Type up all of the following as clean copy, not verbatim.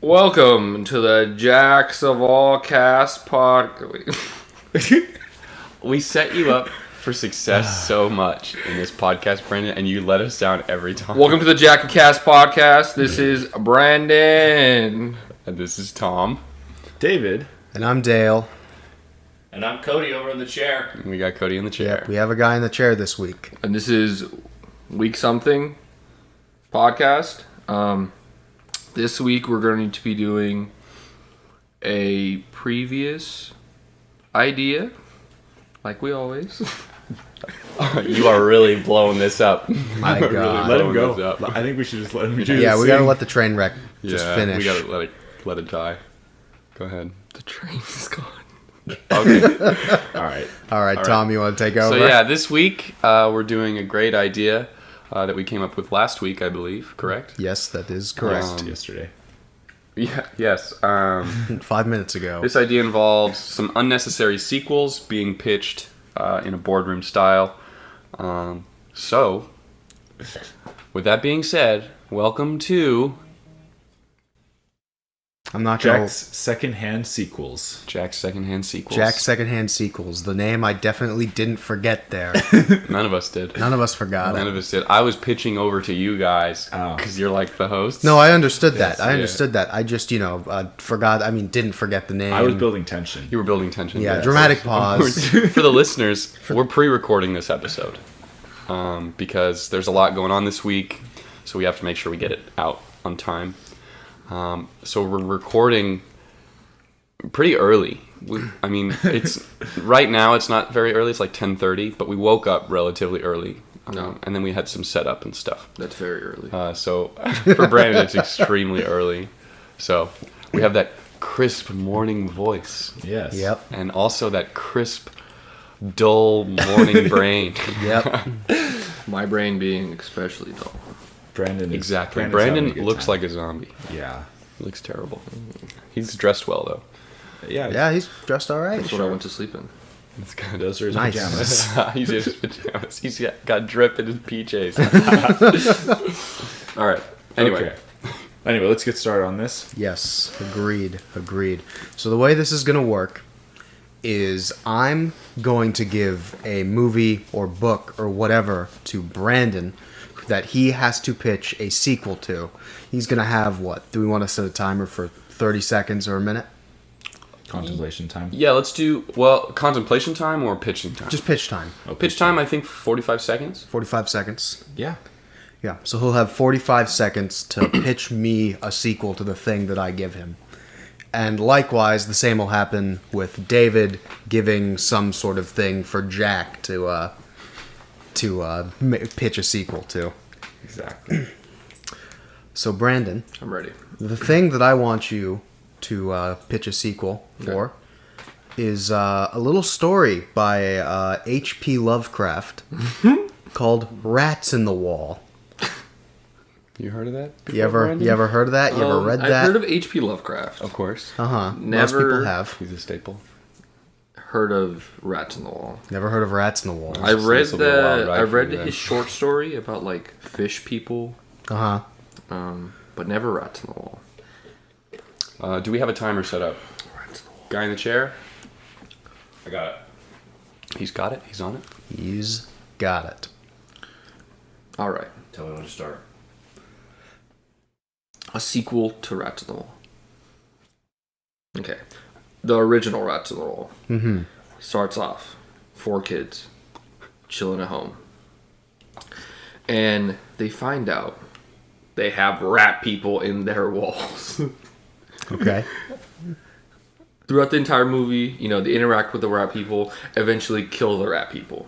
Welcome to the Jacks of All Cast podcast. We set you up for success so much in this podcast, Brandon, and you let us down every time. Welcome to the Jack of Cast podcast. This is Brandon. And this is Tom. David. And I'm Dale. And I'm Cody over in the chair. And we got Cody in the chair. Yep, we have a guy in the chair this week. And this is Week Something podcast. This week we're going to be doing a previous idea, like we always. You are really blowing this up. My God. Really Let him blowing go. this up. I think we should just let him do Yeah, this we gotta thing. let the train wreck just finish. We gotta let it die. Go ahead. The train is gone. Okay. All right. Tom, you want to take over? So yeah, this week we're doing a great idea that we came up with last week, I believe. Correct? Yes, that is correct. Yesterday. Yeah. Yes. 5 minutes ago. This idea involves some unnecessary sequels being pitched in a boardroom style. So, with that being said, welcome to I'm not gonna. Jack's secondhand sequels. Jack's Secondhand Sequels. Jack's Secondhand Sequels. The name I definitely didn't forget there. None of us did. None of us forgot None it. of us did. I was pitching over to you guys because you're like the hosts. No, I understood that. Yes, I yeah. understood that. I just, forgot. I mean, didn't forget the name. I was building tension. You were building tension. Yeah, yes. dramatic pause. For the listeners, we're pre-recording this episode because there's a lot going on this week, so we have to make sure we get it out on time. So we're recording pretty early. It's right now. It's not very early. It's like 10:30, but we woke up relatively early, and then we had some setup and stuff. That's very early. So for Brandon, it's extremely early. So we have that crisp morning voice. Yes. Yep. And also that crisp, dull morning brain. Yep. My brain being especially dull. Brandon. Exactly. Brandon's having a Brandon good looks time. like a zombie. Yeah. He looks terrible. He's dressed well, though. Yeah. Yeah, he's dressed all right. That's what I went to sleep in. That's good. Those are his Nice. pajamas. He's in his pajamas. He's got drip in his PJs. All right. Anyway. Okay. Anyway, let's get started on this. Yes, agreed. So the way this is going to work is I'm going to give a movie or book or whatever to Brandon that he has to pitch a sequel to. He's going to have what? Do we want to set a timer for 30 seconds or a minute? Contemplation time. Yeah, let's do, contemplation time or pitching time? Just pitch time. pitch time, I think 45 seconds. 45 seconds. Yeah. Yeah, so he'll have 45 seconds to pitch me a sequel to the thing that I give him. And likewise, the same will happen with David giving some sort of thing for Jack to pitch a sequel to. Exactly. So Brandon, I'm ready. the thing that I want you to pitch a sequel for is a little story by H.P. Lovecraft called Rats in the Wall. You heard of that? You ever heard of that? You ever read that? I've heard of H.P. Lovecraft. Of course. Most Never people have. He's a staple. Heard of Rats in the Wall. Never heard of Rats in the Wall. I read This will be a wild ride I for read you then. his short story about like fish people, but never Rats in the Wall. Do we have a timer set up? Rats in the Wall. Guy in the chair? I got it. He's got it. He's on it. He's got it. All right, Tell me when to start. a sequel to Rats in the Wall. Okay, the original Rats in the Wall starts off 4 kids chilling at home, and they find out they have rat people in their walls. Okay. Throughout the entire movie, they interact with the rat people, eventually kill the rat people.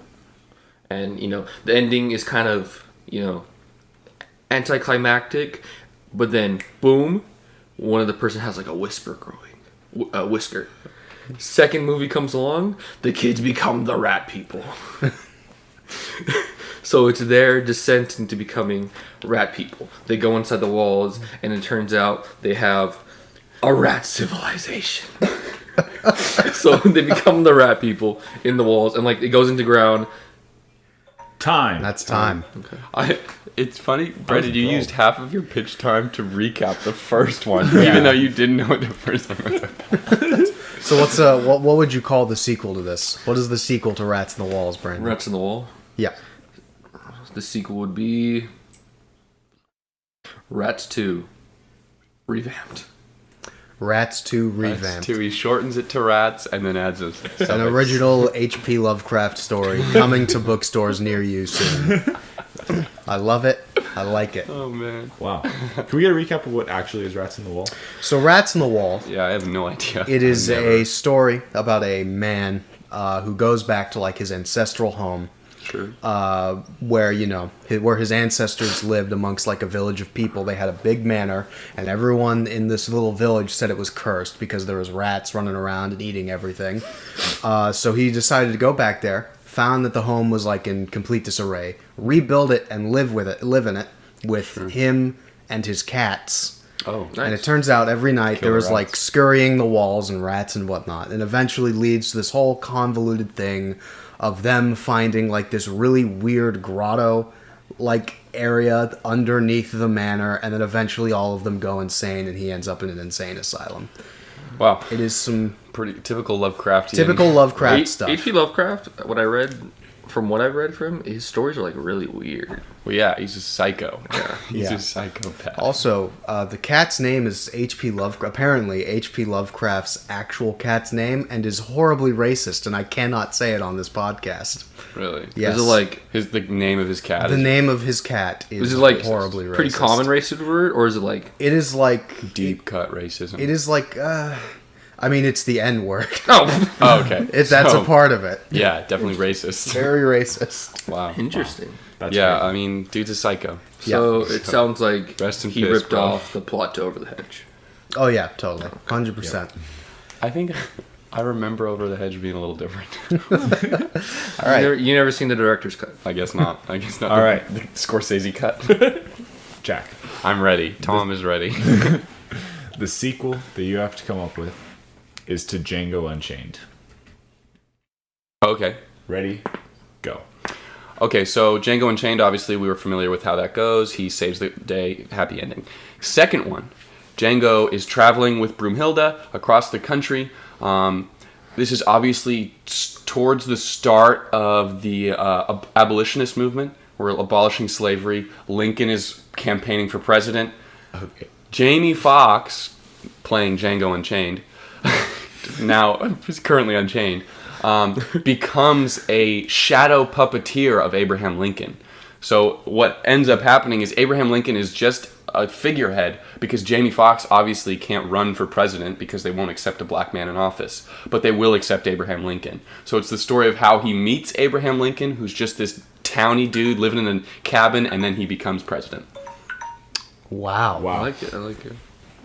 And, the ending is kind of, anticlimactic, but then, boom, one of the person has like a whisker. Second movie comes along, the kids become the rat people. So it's their descent into becoming rat people. They go inside the walls, and it turns out they have a rat civilization. So they become the rat people in the walls, and like it goes into ground. Time. That's time. It's funny, Brendan, you involved. used half of your pitch time to recap the first one, even though you didn't know what the first one was about. So what would you call the sequel to this? What is the sequel to Rats in the Walls, Brandon? Rats in the Wall. Yeah. The sequel would be Rats 2 revamped. Rats 2 revamped. That's two. He shortens it to rats and then adds An original H.P. Lovecraft story coming to bookstores near you soon. I love it. I like it. Oh, man. Wow. Can we get a recap of what actually is Rats in the Wall? So Rats in the Wall, Yeah, I have no idea. it is I've never- a story about a man who goes back to like his ancestral home. Sure. Where where his ancestors lived amongst like a village of people. They had a big manor, and everyone in this little village said it was cursed because there was rats running around and eating everything. So he decided to go back there, found that the home was like in complete disarray, rebuild it and live in it with him and his cats. Oh, And it turns out every night there Killer was rats. like scurrying the walls and rats and whatnot, and eventually leads to this whole convoluted thing of them finding like this really weird grotto like area underneath the manor, and then eventually all of them go insane and he ends up in an insane asylum. wow. It is some Pretty typical Lovecraftian. typical Lovecraft stuff. H.P. Lovecraft, what I've read from him, his stories are like really weird. Well, yeah, he's a psycho. Yeah. He's Yeah. a psychopath. Also, the cat's name is H.P. Lovecraft. Apparently, H.P. Lovecraft's actual cat's name, and is horribly racist, and I cannot say it on this podcast. Really? Yes. Is it like The name of his cat The is name of his cat is it like horribly racist. pretty common racist word, or is it like It is like deep cut racism. It is like I mean, it's the N word. oh Oh, okay. That's So, a part of it. Yeah, definitely racist. Very racist. Wow. interesting? That's Yeah, great. I mean, dude's a psycho. So it sounds like Rest in he peace, ripped bro. off the plot to Over the Hedge. Oh yeah, totally, 100%. I think I remember Over the Hedge being a little different. All right. You never seen the director's cut? I guess not. I guess not. All right. The Scorsese cut. Jack. I'm ready. Tom is ready. The sequel that you have to come up with is to Django Unchained. Okay. Ready? Go. Okay, so Django Unchained, obviously we were familiar with how that goes. He saves the day, happy ending. Second one, Django is traveling with Broomhilda across the country. This is obviously towards the start of the abolitionist movement. We're abolishing slavery. Lincoln is campaigning for president. Okay. Jamie Foxx, playing Django Unchained, now is currently unchained, becomes a shadow puppeteer of Abraham Lincoln. So what ends up happening is Abraham Lincoln is just a figurehead because Jamie Foxx obviously can't run for president because they won't accept a black man in office, but they will accept Abraham Lincoln. So it's the story of how he meets Abraham Lincoln, who's just this towny dude living in a cabin, and then he becomes president. Wow. I Wow. like it. I like it.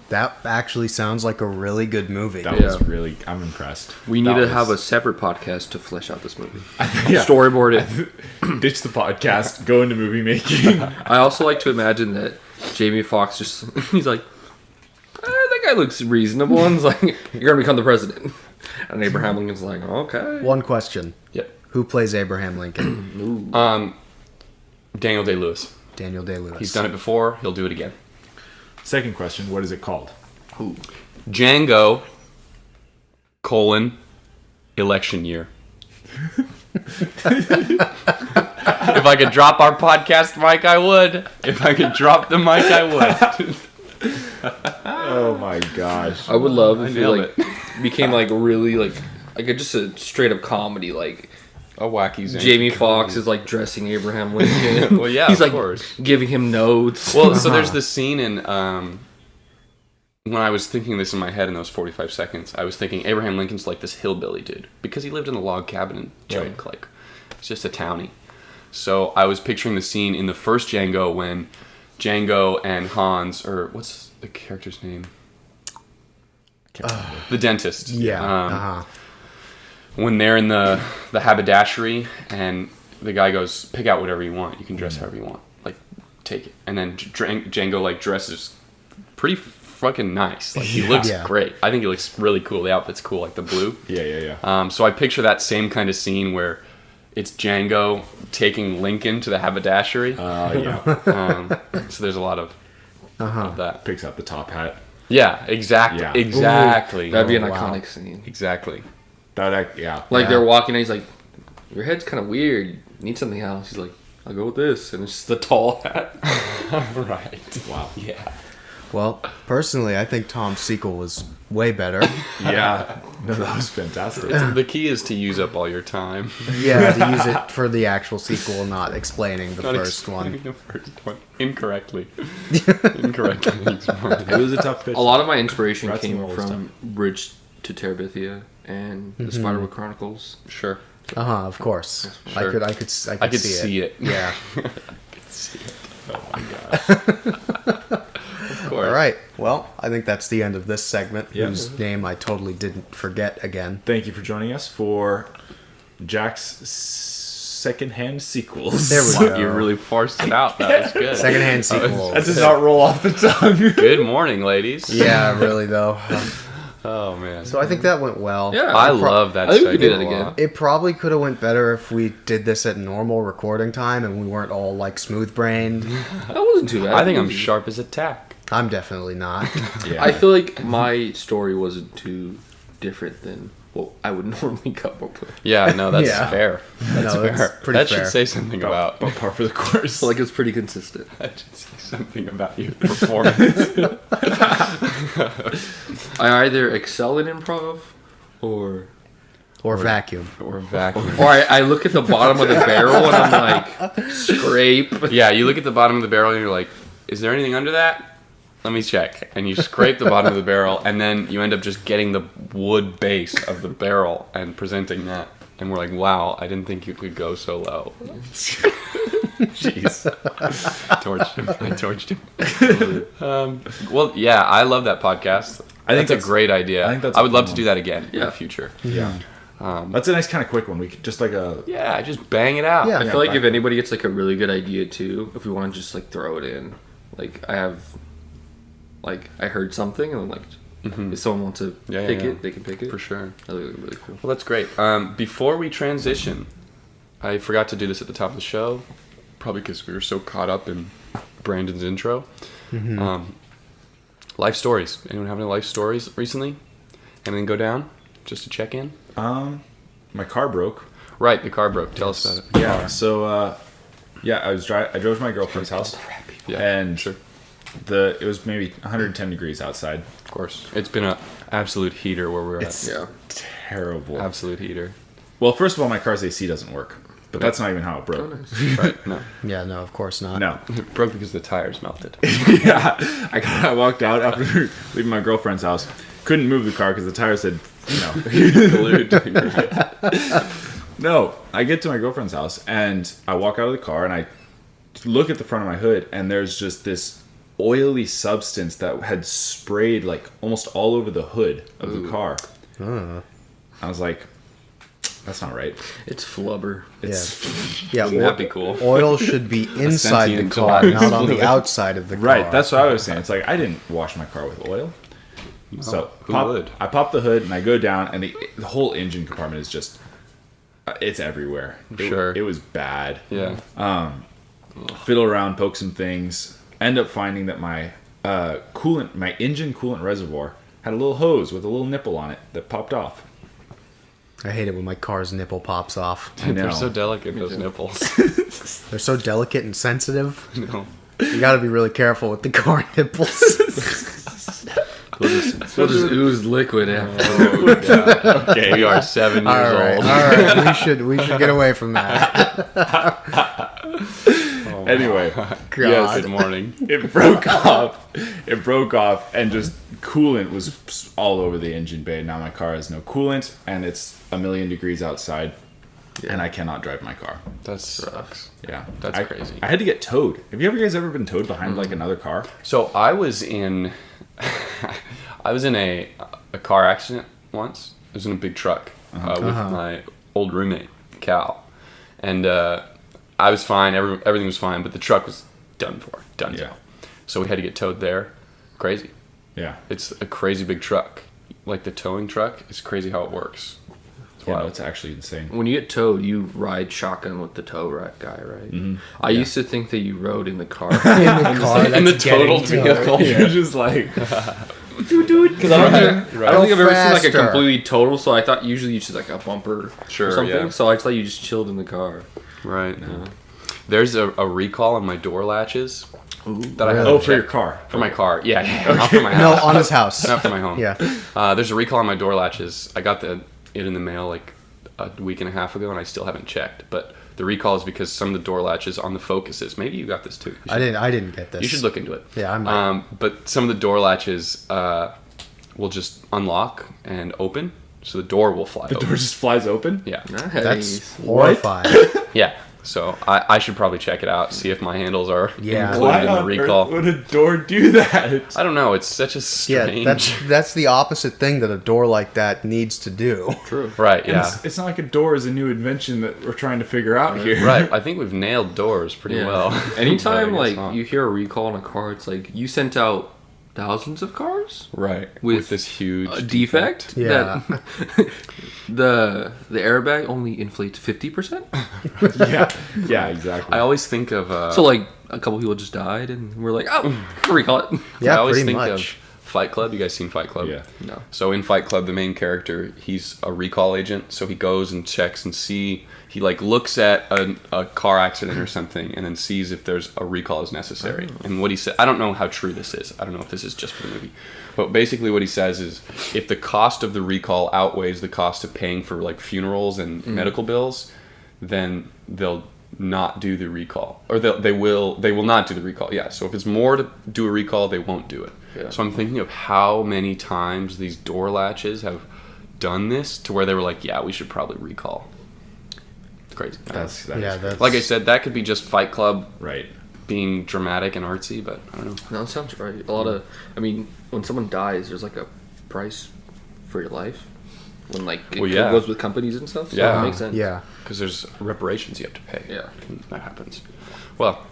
That actually sounds like a really good movie. That Yeah. was really... I'm impressed. We need That to have a was- separate podcast to flesh out this movie. Yeah. Storyboard it. Ditch the podcast, go into movie making. I also like to imagine that Jamie Foxx he's like, that guy looks reasonable, and he's like, you're gonna become the president. And Abraham Lincoln's like, okay. One question: Yep. Who plays Abraham Lincoln? Daniel Day-Lewis. Daniel Day-Lewis. He's done it before. He'll do it again. Second question, what is it called? Django, election year. If I could drop our podcast mic, I would. If I could drop the mic, I would. Oh my gosh. I would love if it nailed like became like really like just a straight up comedy like A wacky Zane. Jamie Foxx is like dressing Abraham Lincoln. Well, yeah, he's of like course. giving him notes. Well, so there's this scene in when I was thinking this in my head in those 45 seconds, I was thinking Abraham Lincoln's like this hillbilly dude because he lived in a log cabin in Joke. Right. Like, it's just a townie. So I was picturing the scene in the first Django when Django and Hans, or what's the character's name? The dentist. Yeah. When they're in the haberdashery and the guy goes, pick out whatever you want. You can dress however you want. Like, take it. And then Django like dresses pretty fucking nice. Like, he looks Yeah. great. I think he looks really cool. The outfit's cool, like the blue. Yeah. So I picture that same kind of scene where it's Django taking Lincoln to the haberdashery. Yeah. So there's a lot of that. Picks up the top hat. Yeah, exactly. Yeah. Exactly. That'd be an wow. iconic scene. Exactly. Yeah. Like Yeah. they're walking and he's like, your head's kind of weird. You need something else. He's like, I'll go with this. And it's just the tall hat. Right. Wow. Yeah. Well, personally, I think Tom's sequel was way better. Yeah. No, that was fantastic. The key is to use up all your time. Yeah, to use it for the actual sequel, not explaining the Not first one. explaining the first one incorrectly. Incorrectly. It was a tough pitch. A lot of my inspiration Rats and came Wolves from Bridge to Terabithia and the Spiderwick Chronicles. Sure. Of course. Sure. I could see it. Yeah. Oh my gosh. Of course. All right. Well, I think that's the end of this segment, Yeah. whose name I totally didn't forget again. Thank you for joining us for Jack's secondhand sequels. There we go. You really forced it out. That was good. Secondhand sequel. That does not roll off the tongue. Good morning, ladies. Yeah, really though. Oh man. So I think that went well. Yeah. I love that I think we segment did it a again. lot. It probably could have went better if we did this at normal recording time and we weren't all like smooth brained. That wasn't too bad. I think I'm sharp as a tack. I'm definitely not. Yeah. I feel like my story wasn't too different than what I would normally come up with. Yeah, no, that's Yeah. fair. That's No, that's fair. pretty That fair. should say something about. About par for the course. So like it's pretty consistent. That should say something about your performance. I either excel in improv or Vacuum. or vacuum. or I look at the bottom of the barrel and I'm like, scrape. Yeah, you look at the bottom of the barrel and you're like, is there anything under that? Let me check. And you scrape the bottom of the barrel, and then you end up just getting the wood base of the barrel and presenting that. And we're like, wow, I didn't think you could go so low. Jeez. Torched him. I torched him. Well, yeah, I love that podcast. I think That's a that's- great idea. I think that's I a would love fun to do that again in Yeah. the future. Yeah. That's a nice kind of quick one. We could just like a. Yeah, just bang it out. Yeah. I feel like if anybody gets like a really good idea too, if we want to just like throw it in, like I heard something and I'm like, if someone wants to Yeah, pick yeah. it, they can pick it. For sure. That would be really cool. Well, that's great. Before we transition, I forgot to do this at the top of the show, probably because we were so caught up in Brandon's intro. Life stories. Anyone have any life stories recently? Anything go down? Just to check in? My car broke. Right, the car broke. Tell us about it. Yeah. So, I drove to my girlfriend's house, Yeah, and sure. it was maybe 110 degrees outside. Of course. It's been an absolute heater where we're It's at. Yeah. terrible. Absolute heater. Well, first of all, my car's AC doesn't work, but that's not even how it Oh, broke. nice. Right, no. Yeah, no, of course not. No. It broke because the tires melted. Yeah. I walked out after leaving my girlfriend's house. Couldn't move the car because the tires had, Glued. No, I get to my girlfriend's house and I walk out of the car and I look at the front of my hood and there's just this oily substance that had sprayed like almost all over the hood of the car. I was like, that's not right. It's flubber. Yeah, Wouldn't that be cool? oil should be inside the sentient car, fluid. not on the outside of the car. Right, that's what I was saying. It's like I didn't wash my car with oil. So who would? I pop the hood and I go down and the whole engine compartment is just it's everywhere. Sure. It was bad. Yeah. Fiddle around, poke some things. End up finding that my my engine coolant reservoir had a little hose with a little nipple on it that popped off. I hate it when my car's nipple pops off. I know. They're so delicate, those nipples. They're so delicate and sensitive. No. You got to be really careful with the car nipples. We'll just ooze liquid after. Oh, God. Okay, we are 7 years all right, old. all right. We should get away from that. Anyway, Good morning. it broke off. It broke off, and just coolant was all over the engine bay. Now my car has no coolant, and it's 1,000,000 degrees outside, and I cannot drive my car. That sucks. Yeah, That's I- crazy. I had to get towed. Have you guys ever been towed behind like another car? So I was in a car accident once. I was in a big truck with my old roommate Cal, and I was fine. Everything was fine, but the truck was done for. Yeah. So we had to get towed there. Crazy. Yeah. It's a crazy big truck. Like the towing truck, it's crazy how it works. Yeah, no, it's actually insane. When you get towed, you ride shotgun with the tow guy, right? I used to think that you rode in the car. in the totaled vehicle. You're just like, Because I don't think I've ever seen like a faster. completely total, so I thought usually you just like a bumper Sure, or something. yeah. So I thought you just chilled in the car. Right. There's a recall on my door latches that I have oh, to for your check. car. For my car. Yeah. Not for my No, house. on his house. Not for my home. Yeah. There's a recall on my door latches. I got it in the mail like a week and a half ago, and I still haven't checked. But the recall is because some of the door latches on the Focuses. Maybe you got this too. I didn't get this. You should look into it. Yeah, I'm. But some of the door latches will just unlock and open, so the door will fly. The open. door just flies open? Yeah. That's What? horrifying. Yeah. So I should probably check it out, see if my handles are Yeah. included in the recall. would a door do that? I don't know. It's such a Yeah, strange. that's the opposite thing that a door like that needs to do. True. Right. And Yeah. it's not like a door is a new invention that we're trying to figure out here. Right. I think we've nailed doors pretty Yeah. well. Anytime But I guess like not. you hear a recall on a car, it's like you sent out thousands of cars right with this huge a defect. Yeah. That the airbag only inflates 50%. Yeah, exactly. I always think of So like a couple people just died, and we're like, oh, recall it. I Yeah, always pretty think much. of Fight Club. You guys seen Fight Club? Yeah. No. So in Fight Club, the main character, he's a recall agent. So he goes and checks and he like looks at a car accident or something and then sees if there's a recall is necessary. And what he said, I don't know how true this is. I don't know if this is just for the movie. But basically what he says is if the cost of the recall outweighs the cost of paying for like funerals and medical bills, then they'll not do the recall. Or they will not do the recall. Yeah. So if it's more to do a recall, they won't do it. Yeah. So I'm thinking of how many times these door latches have done this to where they were like, yeah, we should probably recall. It's crazy. That's Yeah, that's Like I said, that could be just Fight Club right. being dramatic and artsy, but I don't know. No, that sounds right. A lot of, I mean, when someone dies, there's like a price for your life. When like it Well, yeah. goes with companies and stuff. So Yeah. it makes sense. Yeah. Because there's reparations you have to pay. Yeah. And that happens. Well,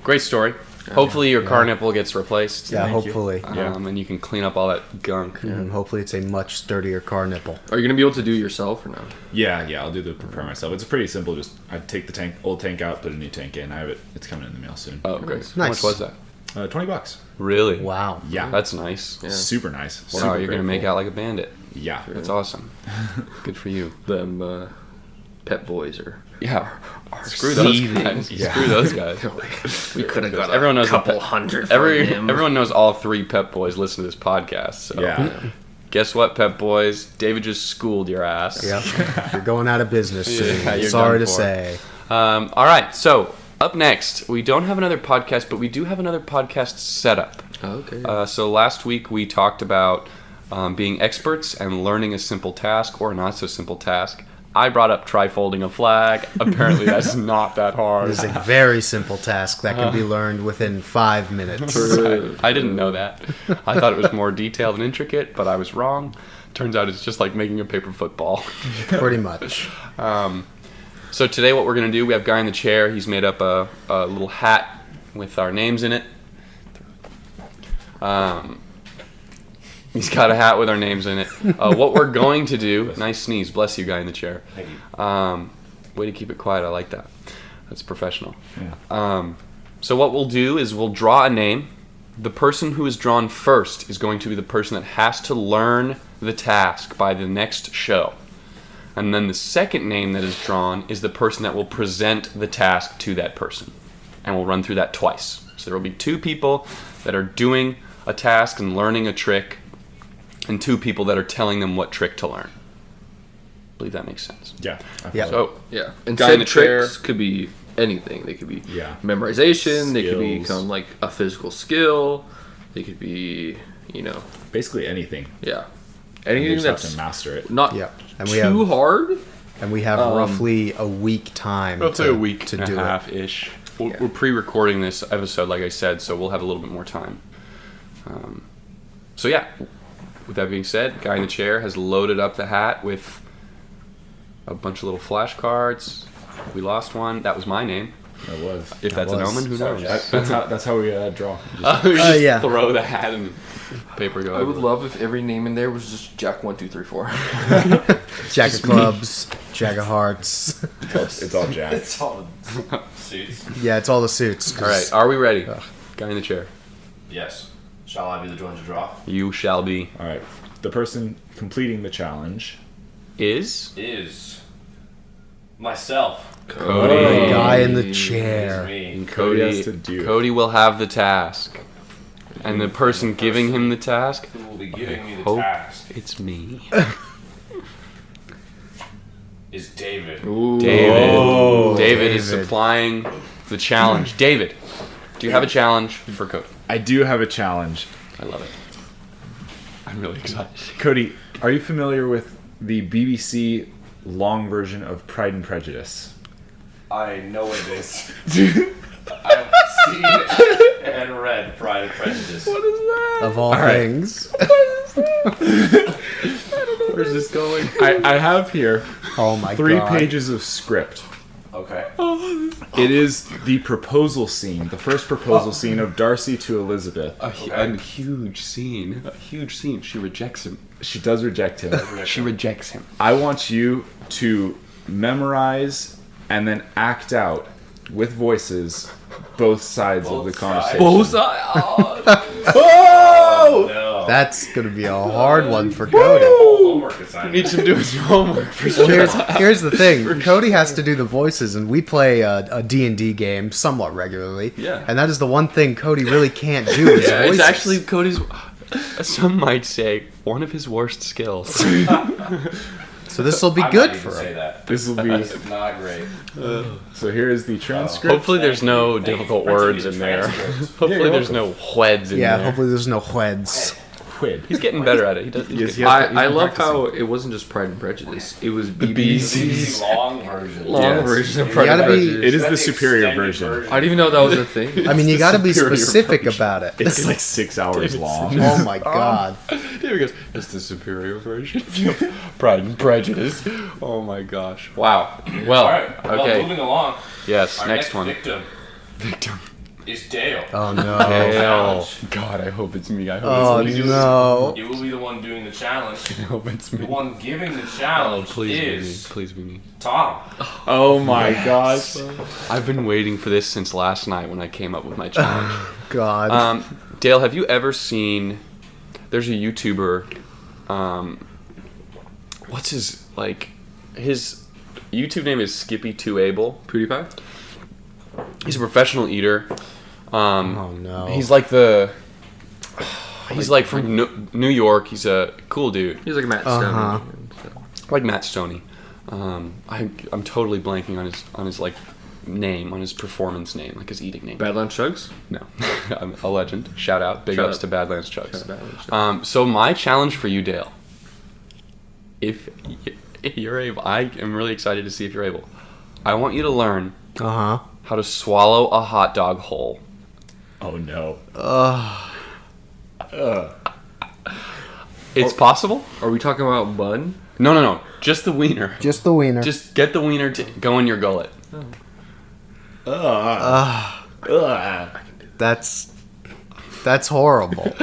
great story. Hopefully your car nipple gets replaced. Yeah, Thank you. hopefully. And you can clean up all that gunk. And hopefully it's a much sturdier car nipple. Are you gonna be able to do it yourself or no? Yeah, I'll do the prepare myself. It's pretty simple. Just I take the old tank out, put a new tank in. I have it. It's coming in the mail soon. Oh, great. Nice. How much was that? $20. Really? Wow. Yeah, That's nice. Yeah. super nice. Wow, Super you're going to make grateful. out like a bandit. Yeah, That's awesome. Good for you. Them Pet Boys or Yeah. Screw those seething. guys. Yeah. Screw those guys. we could have got Everyone knows a couple that- hundred from him. Everyone knows all three Pep Boys listen to this podcast. So yeah. guess what, Pep Boys? David just schooled your ass. Yep. You're going out of business soon. Yeah, you're Sorry done to for. say. All right. So up next, we don't have another podcast, but we do have another podcast setup. Oh, okay. So last week we talked about being experts and learning a simple task or not so simple task. I brought up try folding a flag. Apparently that's not that hard. It is a very simple task that can be learned within 5 minutes. I didn't know that. I thought it was more detailed and intricate, but I was wrong. Turns out it's just like making a paper football. Pretty much. So today what we're going to do, we have Guy in the chair. He's made up a little hat with our names in it. He's got a hat with our names in it. What we're going to do, nice sneeze, bless you, Guy in the chair. Thank you. Way to keep it quiet, I like that. That's professional. Yeah. So what we'll do is we'll draw a name. The person who is drawn first is going to be the person that has to learn the task by the next show. And then the second name that is drawn is the person that will present the task to that person. And we'll run through that twice. So there will be two people that are doing a task and learning a trick, and two people that are telling them what trick to learn. I believe that makes sense. Yeah. Yeah. So, Yeah, and Guy in the said tricks could be anything. They could be Yeah. memorization. They could Skills. become like a physical skill. They could be, Basically anything. yeah, You anything just have that's to master it. not Yeah. And we too have hard. roughly a week time roughly a week to and do a it. half-ish. We're, Yeah. we're pre-recording this episode, like I said, so we'll have a little bit more time. So yeah, with that being said, Guy in the chair has loaded up the hat with a bunch of little flashcards. We lost one. That was my name. It was. If that's an was. omen, who Sorry, knows? Jack. That's how we draw. We just yeah. throw the hat and paper go. I would everywhere. love if every name in there was just Jack 1 2 3 4. Jack of clubs, Jack of hearts. It's all Jack. It's all suits. Yeah, it's all the suits. All right, are we ready? Guy in the chair. Yes. Shall I be the one to draw? You shall be. All right. The person completing the challenge. Is Is myself. Cody. The guy in the Is chair. me. And Cody Cody, has to do. Cody will have the task, and the person giving him the task, Who will be giving me the hope task it's me. is David. David. Oh, David is David. supplying the challenge. David, do you have a challenge for Cody? I do have a challenge. I love it. I'm really excited. Cody, are you familiar with the BBC long version of Pride and Prejudice? I know what it is. I've seen and read Pride and Prejudice. What is that? Of all right. things. Where's this going? I have here Oh my 3 god. pages of script. Okay. It is the proposal scene, the first proposal scene of Darcy to Elizabeth. A huge scene. A huge scene. She rejects him. She does reject him. She rejects him. I want you to memorize and then act out with voices both sides of the Both conversation. sides. Oh! No. That's gonna be a hard one for Cody. Homework assignment. Needs to do his homework for Well, here's the thing. Cody has to do the voices, and we play a D&D game somewhat regularly. Yeah. And that is the one thing Cody really can't do is Yeah, voices. it's actually Cody's. Some might say one of his worst skills. So this will be I'm good not for even say him. that. This will be. That's not great. So here is the transcript. Hopefully, there's no Thank you difficult for printing words the in there. transcript. Hopefully, you're there's no weds in Yeah, there. hopefully there's no weds. Quid. He's getting better at it. He does. He's Yes, getting- yes. I been love practicing. how it wasn't just Pride and Prejudice. It was BBC. BBC's Long version. long Yes. version of You Pride and gotta be- Prejudice. It is the That's superior extended version. I didn't even know that was a thing. I mean, you the got to be superior specific version. about it. It's like 6 hours long. Oh my god. Here he goes. It's the superior version. Pride and Prejudice. Oh my gosh. Wow. Well. All right. Well, Okay. moving along. Yes. Our Next one. victim Victim. is Dale. Oh no. Hell. God, I hope it's me. I hope Oh it's me. no. You will be the one doing the challenge. I hope it's The me. one giving the Oh, challenge please be me. is Please be me. Tom. Oh my gosh. I've been waiting for this since last night when I came up with my challenge. God. Dale, have you ever seen? There's a YouTuber. What's his His YouTube name is Skippy2Able. PewDiePie? He's a professional eater. Oh no. He's like the. He's like from New York. He's a cool dude, He's like Matt Uh-huh. Stone. like Matt Stoney. I'm totally blanking on his like name, on his performance name, like his eating name. Badlands Chugs? No, I'm a legend. Shout out, big Shout ups out. to Badlands Chugs. Shout out Badlands Chugs. So my challenge for you, Dale, if you're able, I am really excited to see if you're able. I want you to learn Uh-huh. how to swallow a hot dog whole. Oh no. It's possible? Are we talking about bun? No. Just the wiener. Just the wiener. Just get the wiener to go in your gullet. That's horrible.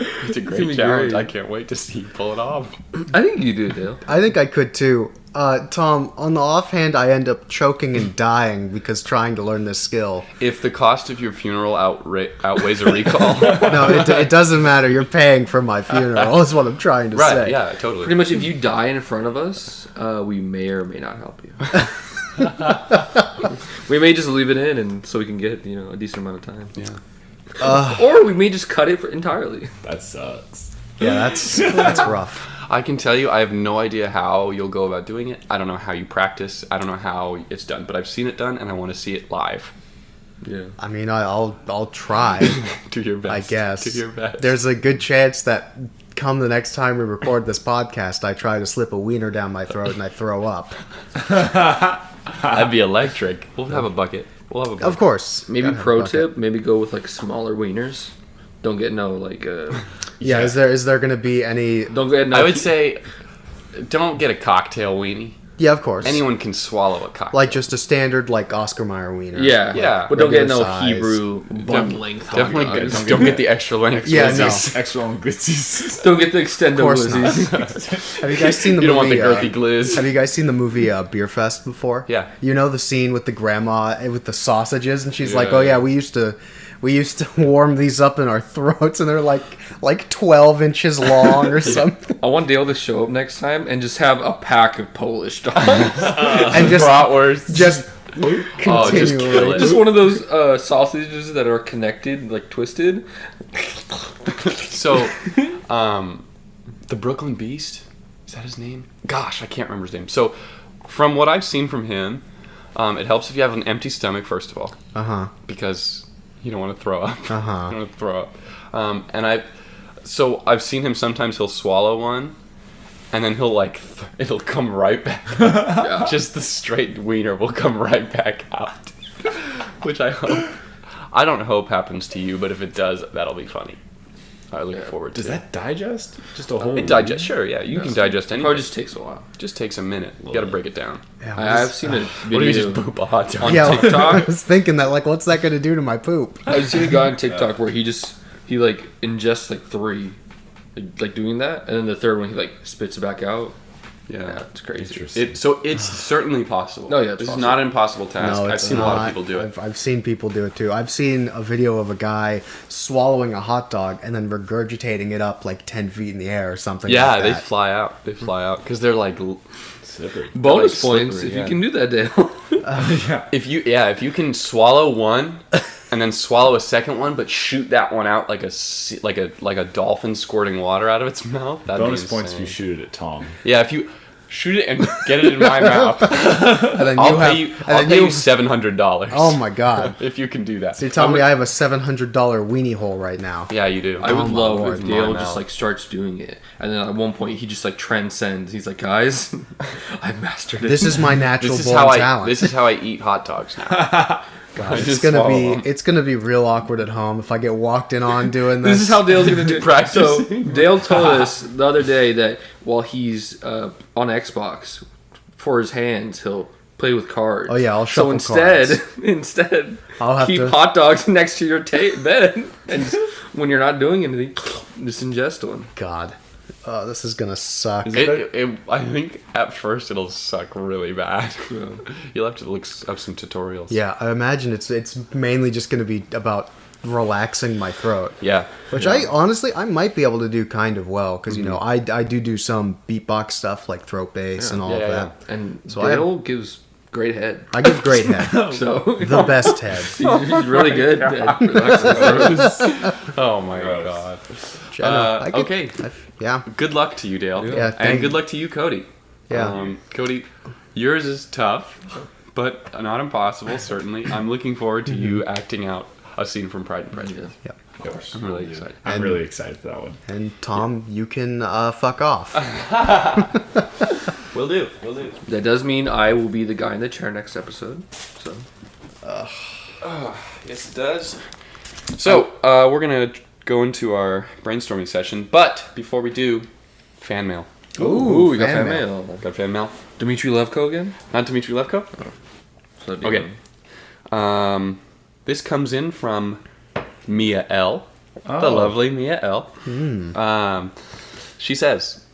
It's a gonna great be challenge. great. I can't wait to see you pull it off. I think you do, Dale. I think I could too. Tom, on the offhand, I end up choking and dying because trying to learn this skill. If the cost of your funeral outweighs a recall. No, it doesn't matter. You're paying for my funeral, is what I'm trying to Right, say. yeah, totally. Pretty much if you die in front of us, we may or may not help you. We may just leave it in and so we can get, a decent amount of time. Yeah. Or we may just cut it entirely. That sucks. Yeah, that's rough. I can tell you, I have no idea how you'll go about doing it. I don't know how you practice. I don't know how it's done, but I've seen it done, and I want to see it live. Yeah. I mean, I'll try, Do your I best. guess. Do your best. There's a good chance that come the next time we record this podcast, I try to slip a wiener down my throat and I throw up. That'd be electric. We'll have a bucket. Of course. Maybe Gotta have pro a bucket. tip, maybe go with smaller wieners. Don't get Yeah, is there gonna be any? don't get no I would say, don't get a cocktail weenie. Yeah, of course. Anyone can swallow a cocktail. Like just a standard like Oscar Mayer wiener. Yeah, Yeah. but don't get no Regular size. Hebrew bun length. Definitely hot dogs. don't get the extra length. Yeah, no. Extra long glitzies. Don't get the extended course not. glizzies. Have you guys seen the You don't want movie? the girthy glizz. Have you guys seen the movie Beer Fest before? Yeah. You know the scene with the grandma with the sausages, and she's like, Yeah. "Oh yeah, we used to warm these up in our throats, and they're like 12 inches long or something." I want Dale to show up next time and just have a pack of Polish dogs. And just Bratwurst. just Oh, just kill continually. it. Just one of those sausages that are connected, like twisted. So, the Brooklyn Beast, is that his name? Gosh, I can't remember his name. So, from what I've seen from him, it helps if you have an empty stomach, first of all, because you don't want to throw up. You don't want to throw up. And I've seen him, sometimes he'll swallow one, and then he'll it'll come right back out. Just the straight wiener will come right back out. Which I don't hope happens to you, but if it does, that'll be funny. I look forward to Does it. that digest? Just a whole. It digests, sure, yeah. You can digest anything. Probably just takes a while. Just takes a minute. You gotta break it down. I've seen a What do you video just poop a hot dog? on Yeah, TikTok. I was thinking that, like, what's that going to do to my poop? I've seen a guy on TikTok where he like ingests like 3, like doing that, and then the third one he like spits it back out. Yeah, it's crazy. Interesting. So it's certainly possible. No, yeah, it's this possible. is not an impossible task. I've it's seen a lot of not. people do it. I've seen people do it too. I've seen a video of a guy swallowing a hot dog and then regurgitating it up like 10 feet in the air or something. Yeah, like they that. fly out. They fly out because they're like. Slippery. Bonus Like points slippery, if yeah. you can do that, Dale. If you can swallow one and then swallow a second one, but shoot that one out like a dolphin squirting water out of its mouth. That'd Bonus be points if insane. you shoot it at Tom. Yeah, if you shoot it and get it in my mouth, And then I'll you pay you. I'll pay you $700. Oh my god! If you can do that. So you're telling me I have a $700 weenie hole right now? Yeah, you do. I would my love lord, if Dale my just mouth. like starts doing it, and then at one point he just like transcends. He's like, guys, I've mastered it. This is my natural This is born how talent. This is how I eat hot dogs now. God, it's just gonna swallow 'em. it's gonna be real awkward at home if I get walked in on doing this. This is how Dale's gonna do it. So Practicing. Dale told us the other day that while he's on Xbox, for his hands he'll play with cards. Oh, yeah, I'll So shuffle instead, I'll have keep to- hot dogs next to your bed, and when you're not doing anything, just ingest one. God, this is gonna suck. I think at first it'll suck really bad. You'll have to look up some tutorials. Yeah, I imagine it's mainly just gonna be about relaxing my throat. Yeah. Which I honestly might be able to do kind of well because you know I do some beatbox stuff like throat bass and all of Yeah, that. And So I Dale gives great head. I give great head, So the best head. he's really good at relaxing his throat. Oh my god. I could- Okay. Yeah, Good luck to you, Dale. Yeah, thank and good you. luck to you, Cody. Yeah. Cody, yours is tough, but not impossible, certainly. I'm looking forward to you acting out a scene from Pride and Prejudice. yeah. Of course. I'm really excited. I'm really excited for that one. And Tom, you can fuck off. Will do. Will do. That does mean I will be the guy in the chair next episode. So Yes, it does. So, we're going to go into our brainstorming session, but before we do, fan mail. ooh, we got fan fan mail. mail. Got fan mail? Dmitry Levko again. Not Dmitry Levko? So that'd be Okay. good. This comes in from Mia L. The lovely Mia L. She says,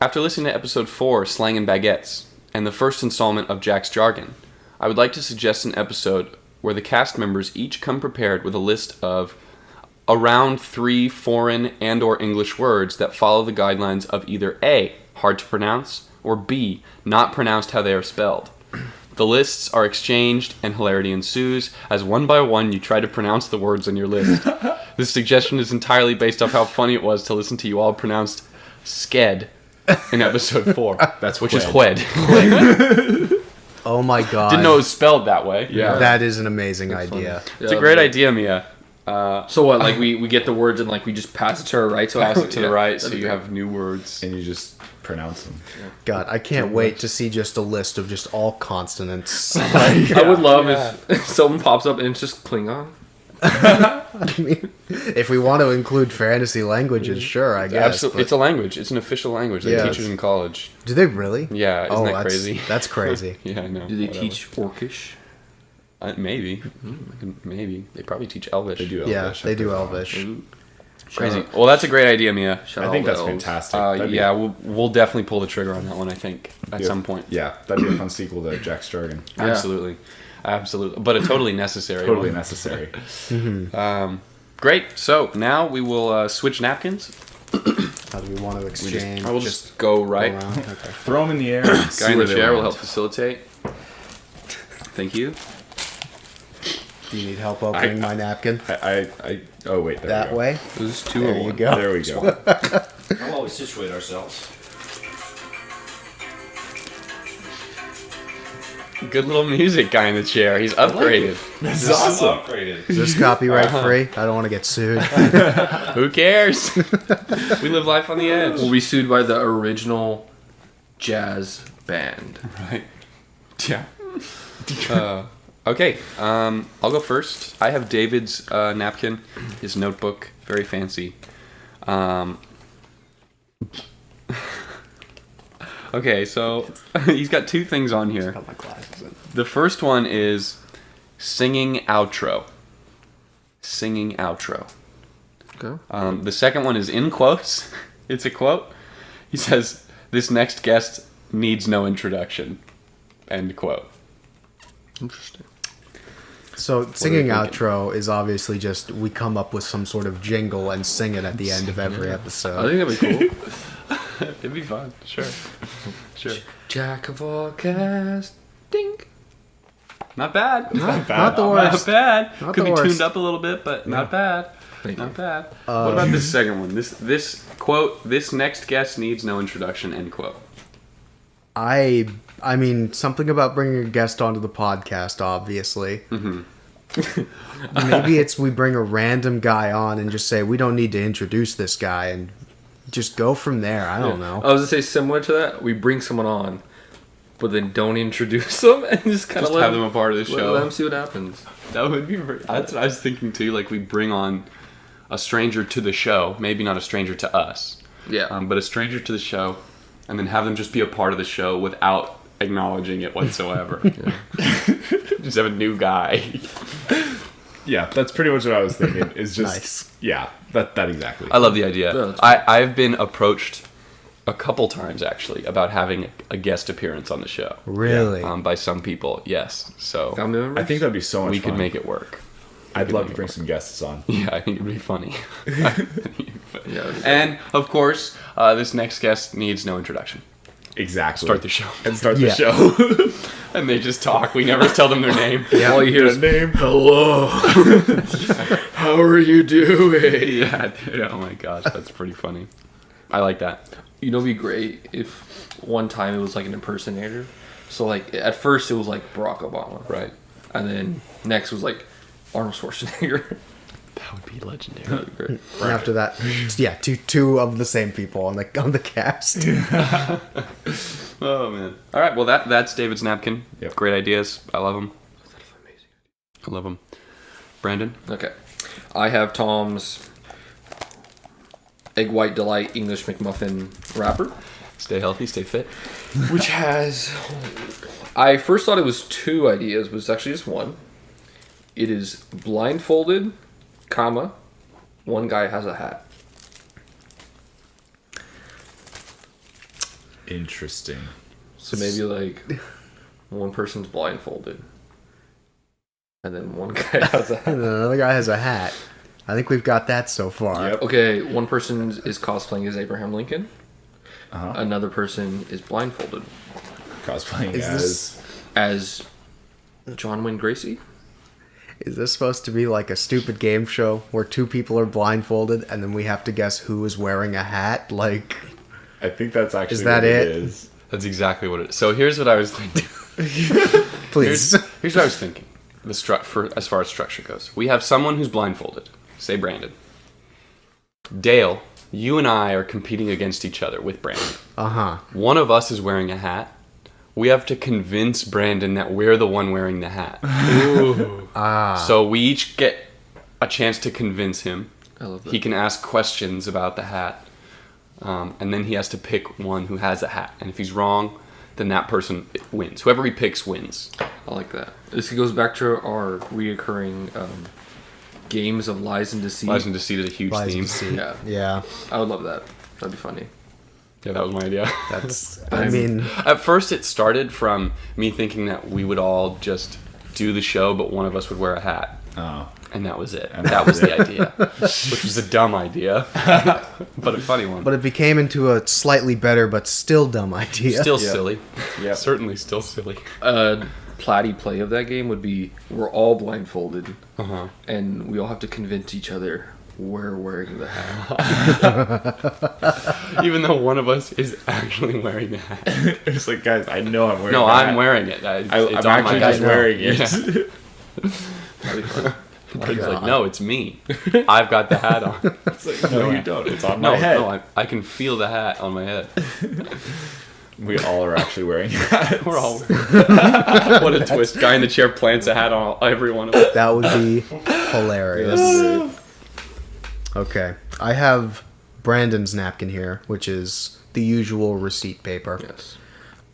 after listening to episode 4, Slang and Baguettes, and the first installment of Jack's Jargon, I would like to suggest an episode where the cast members each come prepared with a list of around 3 foreign and or English words that follow the guidelines of either A, hard to pronounce, or B, not pronounced how they are spelled. The lists are exchanged and hilarity ensues as one by one you try to pronounce the words on your list. This suggestion is entirely based off how funny it was to listen to you all pronounce sked in episode 4. Which is Wed. Wed. Oh my god. Didn't know it was spelled that way. Yeah. That is an amazing idea. It's a great idea, Mia. So what? Like we get the words and like we just pass it to our right. So Pass it to yeah, the right so that'd you be have new words. And you just pronounce them. God, I can't wait to see just a list of just all consonants. great. I would love if someone pops up and it's just Klingon. I mean, if we want to include fantasy languages, sure, I guess. Absolutely, it's a language. It's an official language. They Yeah. teach it in college. Do they really? Yeah, isn't that crazy? That's crazy. Yeah, I know. Do they whatever. teach Orcish? Maybe. Maybe. They probably teach Elvish. They do Yeah, Elvish. they do Elvish. Ooh. Crazy. Shout out- Well, that's a great idea, Mia. shout I out think the that's elves. fantastic. That'd be- Yeah, we'll definitely pull the trigger on that one, I think, at some point. Yeah, that'd be a fun sequel to Jack's Jargon. Yeah. Absolutely. Absolutely. But a totally necessary Totally one. necessary. Great. So now we will switch napkins. How do we want to exchange? I will just go right. around? Okay. Throw them in the air. And see Guy in where the they chair will land. help facilitate. Thank you. Do you need help opening my napkin? Oh wait, there That we go. way? This is 2 There or you 1. go. There we go. We'll always situate ourselves. Good little music, guy in the chair. He's upgraded. This is awesome. Upgraded. Is this copyright free? I don't want to get sued. Who cares? We live life on the edge. We'll be sued by the original jazz band. Right. Yeah. Okay. I'll go first. I have David's napkin, his notebook, very fancy. Okay, so he's got 2 things on here. Got my glasses in. The first one is singing outro. Singing outro. Okay. The second one is in quotes. It's a quote. He says, "This next guest needs no introduction." End quote. Interesting. So singing are you thinking? outro is obviously just we come up with some sort of jingle and sing it at the end of every I episode. think that'd be cool. It'd be fun. Sure. Sure. Jack of all cast. Ding. Not bad. Not the Not worst. bad. Not Could the be tuned worst. up a little bit, but not bad. Thank you. Not bad. What about this second one? This quote, "This next guest needs no introduction." End quote. I mean something about bringing a guest onto the podcast. Obviously, maybe it's we bring a random guy on and just say we don't need to introduce this guy and just go from there. I don't know. I was gonna say similar to that. We bring someone on, but then don't introduce them and just kind of Just have them a part of the show. Let them see what happens. That would be. That's what I was thinking too. Like we bring on a stranger to the show, maybe not a stranger to us, Yeah. but a stranger to the show, and then have them just be a part of the show without acknowledging it whatsoever. Just have a new guy. Yeah, that's pretty much what I was thinking. Is just Nice. Yeah, that exactly. I love the idea. Yeah, that's I've been approached a couple times actually about having a guest appearance on the show Really? by some people. Yes, so Family members? I think that'd be so much we fun. could make it work. I'd could love make to it bring work. some guests on. Yeah, I think it'd be funny. Yeah. And of course, this next guest needs no introduction. Exactly. Start the show, And start Yeah. the show. and they just talk. We never tell them their name. Yeah. All you hear is name. hello. How are you doing? Yeah, dude, oh my gosh, that's pretty funny. I like that. You know, it'd be great if one time it was like an impersonator. So like at first it was like Barack Obama, Right. and then next was like Arnold Schwarzenegger. That would be legendary. That'd be great. And after that, yeah, two of the same people on the cast. Oh man. All right. Well, that's David's napkin. Yep. Great ideas. I love them. I love them. Brandon. Okay, I have Tom's Egg White Delight English McMuffin wrapper, Stay healthy. Stay fit. which has. I first thought it was 2 ideas, but it's actually just one. It is blindfolded, comma, one guy has a hat. Interesting. So maybe like one person's blindfolded, and then one guy has a hat. And then another guy has a hat. I think we've got that so far. Yep. Okay, one person is cosplaying as Abraham Lincoln. Uh-huh. Another person is blindfolded Cosplaying Is as this as John Wayne Gracie. is this supposed to be like a stupid game show where 2 people are blindfolded and then we have to guess who is wearing a hat? Like, I think that's actually Is that what it? is. That's exactly what it is. So here's what I was thinking. please. Here's what I was thinking. As far as structure goes, we have someone who's blindfolded. Say Brandon. Dale, you and I are competing against each other with Brandon. Uh-huh. One of us is wearing a hat. We have to convince Brandon that we're the one wearing the hat. Ah. So we each get a chance to convince him. I love that. He can ask questions about the hat, and then he has to pick one who has a hat. And if he's wrong, then that person wins. Whoever he picks wins. I like that. This goes back to our reoccurring games of lies and deceit. Lies and Deceit is a huge Lies and theme. Deceit. Yeah. Yeah. I would love that. That'd be funny. Yeah, that was my idea. That's. I mean, At first, it started from me thinking that we would all just do the show, but one of us would wear a hat. Oh. And that was it. And That was the idea. Which was a dumb idea, but a funny one. but it became into a slightly better but still dumb idea. Still Yeah. silly. Yeah. Certainly still silly. Platty play of that game would be we're all blindfolded Uh-huh. and we all have to convince each other we're wearing the hat. Even though one of us is actually wearing the hat. It's like, guys, I know I'm wearing. No, that. I'm wearing it. It's I'm on my actually head. just wearing it. Yeah. That'd be fun. It's like, no, it's me. I've got the hat on. It's like, no, you don't. It's on No, my head. no, I can feel the hat on my head. We all are actually wearing hats. We're all. What a twist! Guy in the chair plants a hat on every one of us. That would be hilarious. Okay. I have Brandon's napkin here, which is the usual receipt paper. Yes.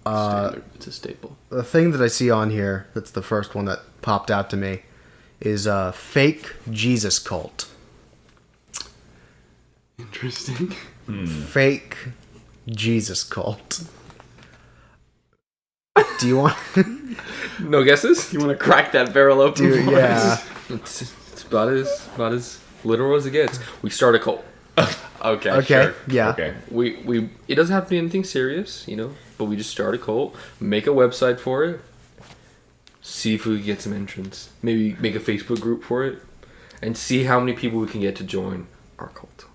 Standard. It's a staple. The thing that I see on here, that's the first one that popped out to me, is a fake Jesus cult. Interesting. Fake Jesus cult. Do you want... No guesses? You want to crack that barrel open? Dude, for yeah. us? It's about as literal as it gets. We start a cult. Okay. Okay, Sure. yeah. Okay. We it doesn't have to be anything serious, you know, but we just start a cult, make a website for it, see if we can get some entrance, maybe make a Facebook group for it, and see how many people we can get to join our cult.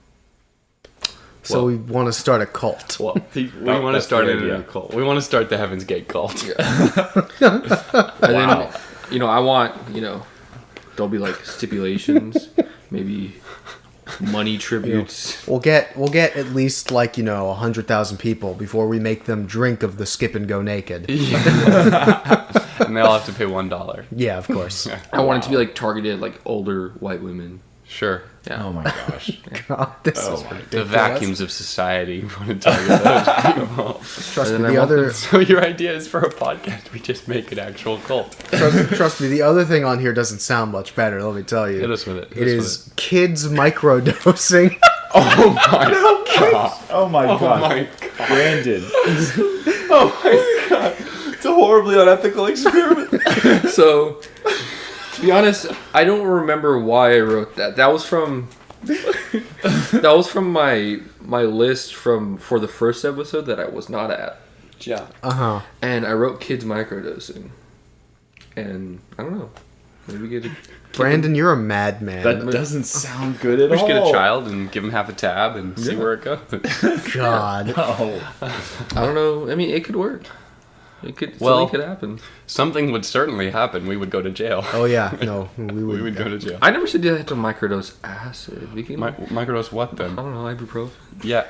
So Well- we want to start a cult. Well, we want to that's start the it in idea. a cult. We want to start the Heaven's Gate cult. And then, you know, I want, you know, there'll be like stipulations, maybe money tributes. We'll get at least like 100,000 people before we make them drink of the skip and go naked. And they all have to pay $1. Yeah, of course. I want it to be like targeted like older white women. Sure. Yeah. Oh my gosh. God, this Oh is my- ridiculous. The vacuums of society. We want to target those people. Trust And me, then the I want other So your idea is for a podcast, we just make an actual cult. trust me, the other thing on here doesn't sound much better. Let me tell you. Hit us with it. It is kids microdosing. Oh my god. Oh my Oh god. my god. Brandon. Oh my god. It's a horribly unethical experiment. So, to be honest, I don't remember why I wrote that. That was from my list for the first episode that I was not at. Yeah. Uh-huh. And I wrote kids microdosing. And I don't know. Maybe get a Brandon, you're a madman. That doesn't sound good at We all. should get a child and give him half a tab and see Yeah. where it goes. God. Oh. I don't know. I mean, it could work. Well- Something could happen. Something would certainly happen. We would go to jail. Oh yeah, no, we We would. would go to jail. I never said you had to microdose acid. We can, Microdose what then? I don't know, ibuprofen. Yeah.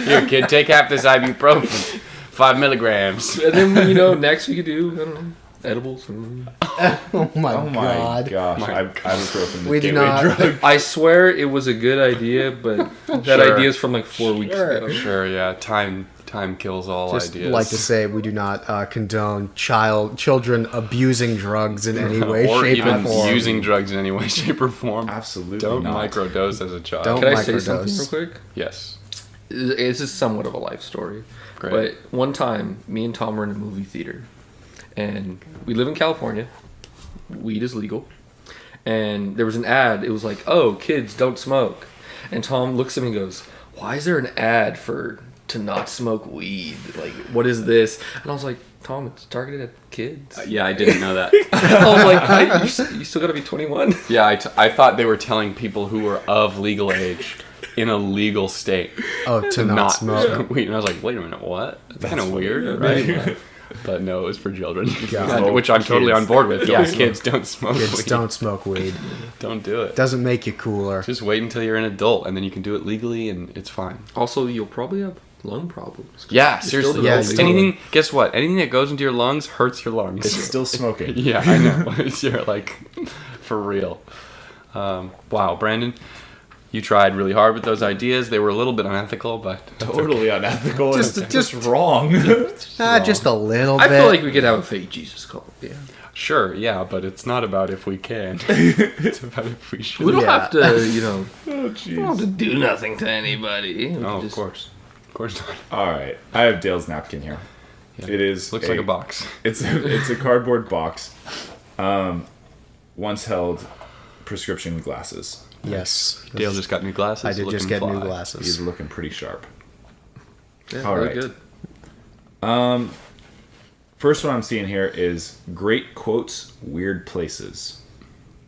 Here, kid, take half this ibuprofen. 5 milligrams. And then, next we could do, I don't know, edibles. Oh my Oh my God. gosh. My Ibuprofen. the We do gateway not- drug. I swear it was a good idea, but that Sure. idea is from like 4 weeks ago. Sure, yeah. Time kills all Just ideas. like to say, we do not condone children abusing drugs in any way, or shape, even or form. using drugs in any way, shape, or form. Absolutely Don't not. microdose as a child. Don't Can I say microdose. something real quick? Yes. This is somewhat of a life story. Great. But one time, me and Tom were in a movie theater. And we live in California. Weed is legal. And there was an ad. It was like, oh, kids, don't smoke. And Tom looks at me and goes, why is there an ad to not smoke weed? Like, what is this? And I was like, Tom, it's targeted at kids. Yeah, I didn't know that. I was like, you still gotta be 21. Yeah, I thought they were telling people who were of legal age in a legal state Oh, to not smoke. weed. And I was like, wait a minute, what? That's kind of weird, right? But no, it was for children, Yeah. which I'm totally Kids. on board with. Yeah, Don't kids don't smoke Kids weed. don't smoke weed. Don't do it. Doesn't make you cooler. Just wait until you're an adult, and then you can do it legally, and it's fine. Also, you'll probably have lung problems. Yeah, still seriously. developing. Anything? Guess what? Anything that goes into your lungs hurts your lungs. It's still smoking. Yeah, I know. You're like For real. Wow, Brandon, you tried really hard with those ideas. They were a little bit unethical, but Totally unethical. Just- Just wrong. Just a little bit. I feel like we could have a fake Jesus cult. Yeah. sure, yeah, but it's not about if we can. It's about if we should. We don't Yeah. have to, you know, Oh, we don't have to jeez. do nothing to anybody. We Oh, can of just- course. Of course not. All right, I have Dale's napkin here. Yeah. It is Looks like a box. It's a cardboard box. Once held prescription glasses. Yes. Dale just got new glasses. I did just looking get fly. new He's glasses. looking pretty sharp. Yeah, All really right. good. First one I'm seeing here is great quotes, weird places.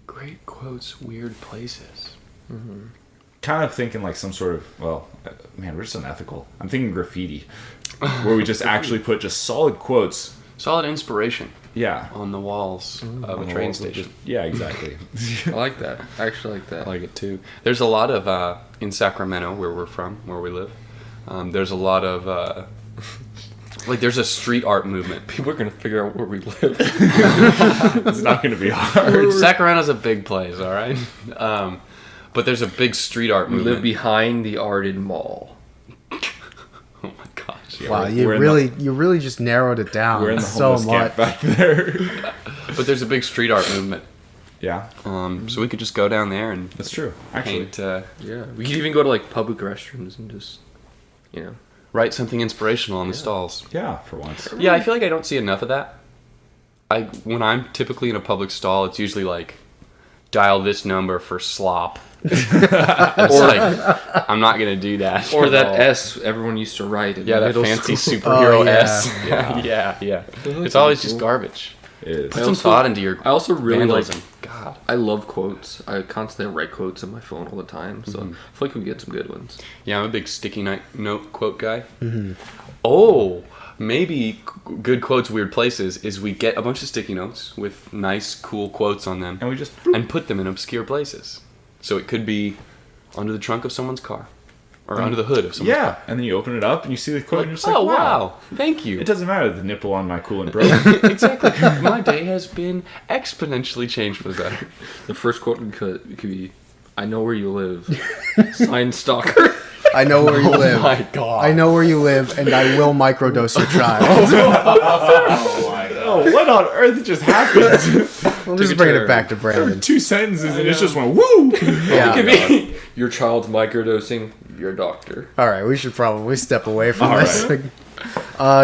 Great quotes, weird places. Kind of thinking like some sort of, well, man, we're just unethical. I'm thinking graffiti, where we just actually put just solid quotes. Solid inspiration Yeah. on the walls of a On train walls of station. Yeah, exactly. I like that. I actually like that. I like it too. There's a lot of in Sacramento, where we're from, where we live. There's a lot of like there's a street art movement. People are gonna figure out where we live. It's not going to be hard. Sacramento's a big place, all right. But there's a big street art We movement. live behind the Arden Mall. Oh my gosh! Wow, we're- you we're in really just narrowed it down We're in the so homeless much. camp back there. But there's a big street art movement. Yeah, So we could just go down there and that's true. Actually, paint, Yeah, we could even go to like public restrooms and just, you know. write something inspirational on the stalls. yeah, for once. Yeah, I feel like I don't see enough of that. When I'm typically in a public stall, it's usually like dial this number for slop. It's like I'm not gonna do that. Or at that all. S everyone used to write in Yeah, that middle fancy school. superhero Oh, yeah. S. Yeah. yeah. It's always just garbage. It is. Put some thought into your I also really vandalism. like. God. I love quotes. I constantly write quotes on my phone all the time, so I feel like we get some good ones. Yeah, I'm a big sticky note quote guy. Oh, maybe good quotes, weird places is we get a bunch of sticky notes with nice, cool quotes on them And we just and put them in obscure places. So it could be under the trunk of someone's car or under the hood of someone's car. and then you open it up and you see the quote and you're just Oh, like, wow. Thank you. It doesn't matter that the nipple on my coolant broke. Exactly. My day has been exponentially changed for the better. The first quote could be, "I know where you live." Signed stalker. I know where you live. My God. I know where you live, and I will microdose your child. Oh my god. Oh, what on earth just happened? We'll just bring it back to Brandon. Two sentences and it's just went woo. Yeah. Could be, "Your child's microdosing your doctor." All right, we should probably step away from All this.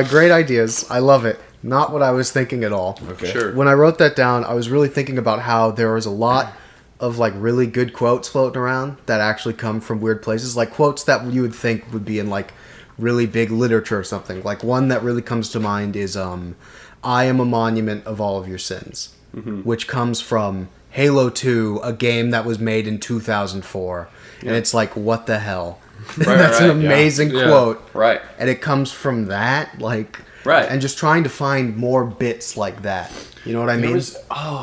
Great ideas. I love it. Not what I was thinking at all. Okay. Sure. When I wrote that down, I was really thinking about how there was a lot of like really good quotes floating around that actually come from weird places, like quotes that you would think would be in like really big literature or something. Like one that really comes to mind is "I am a monument of all of your sins," which comes from Halo 2, a game that was made in 2004, and it's like, what the hell? That's an right, yeah. amazing Yeah. quote, Right. and it comes from that, like, Right. and just trying to find more bits like that. You know what I mean?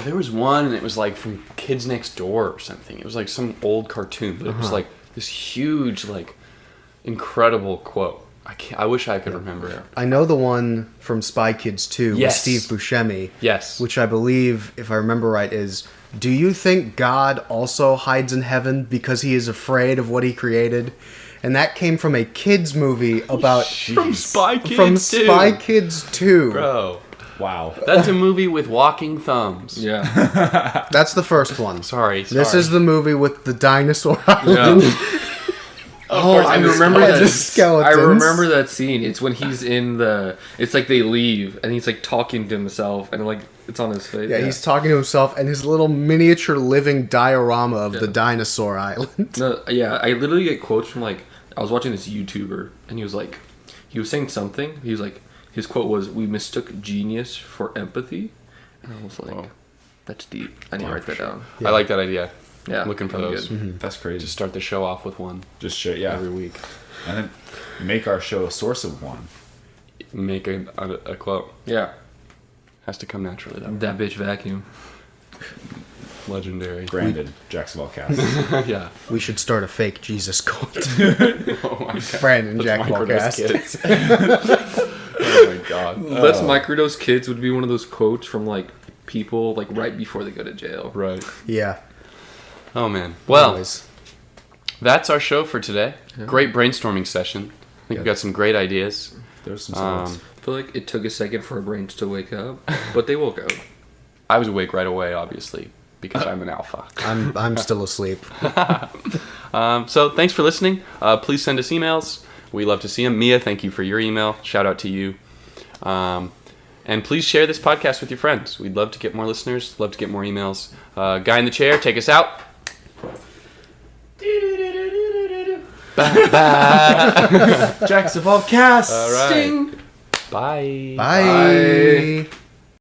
There was one, and it was like from Kids Next Door or something. It was like some old cartoon, but it was like this huge, like, incredible quote. I wish I could remember it. I know the one from Spy Kids 2 Yes. with Steve Buscemi, Yes. which I believe, if I remember right, is, "Do you think God also hides in heaven because he is afraid of what he created?" And that came from a kids movie about From Spy Kids from 2. Spy Kids 2. Bro, Wow. that's a movie with walking thumbs. Yeah. That's the first one. Sorry. This is the movie with the dinosaur island. Yeah. Oh, I remember Yeah, that. just I skeletons. remember that scene. It's when he's in the. It's like they leave and he's like talking to himself and like it's on his face. Yeah, he's talking to himself and his little miniature living diorama of the Yeah. dinosaur island. No, yeah, I literally get quotes from like I was watching this YouTuber and he was saying something. He was like, his quote was, "We mistook genius for empathy," and I was like, Whoa. "That's deep." I need to write that down. I like that idea. Yeah, I'm looking for that'd be those. good. That's crazy. Just start the show off with one Just show, yeah. every week. And then make our show a source of one. Make a quote. Yeah, Has to come naturally, though. that bitch vacuum. Legendary. Brandon, Jacksonville Cast. Yeah. We should start a fake Jesus cult. Oh my god. Brandon Let's Jack microdose Ballcast. kids. Oh my god. Let's microdose kids would be one of those quotes from like people like right before they go to jail. Right. Yeah. Oh man. Well, Always. that's our show for today. Yeah. Great brainstorming session. I think we got some great ideas. There's some solids. I feel like it took a second for our brains to wake up, but they woke up. I was awake right away, obviously, because I'm an alpha. I'm still asleep. So thanks for listening. Please send us emails. We love to see them. Mia, thank you for your email. Shout out to you. And please share this podcast with your friends. We'd love to get more listeners. Love to get more emails. Guy in the chair, take us out. Jacks of all casts. All right. Bye. Bye.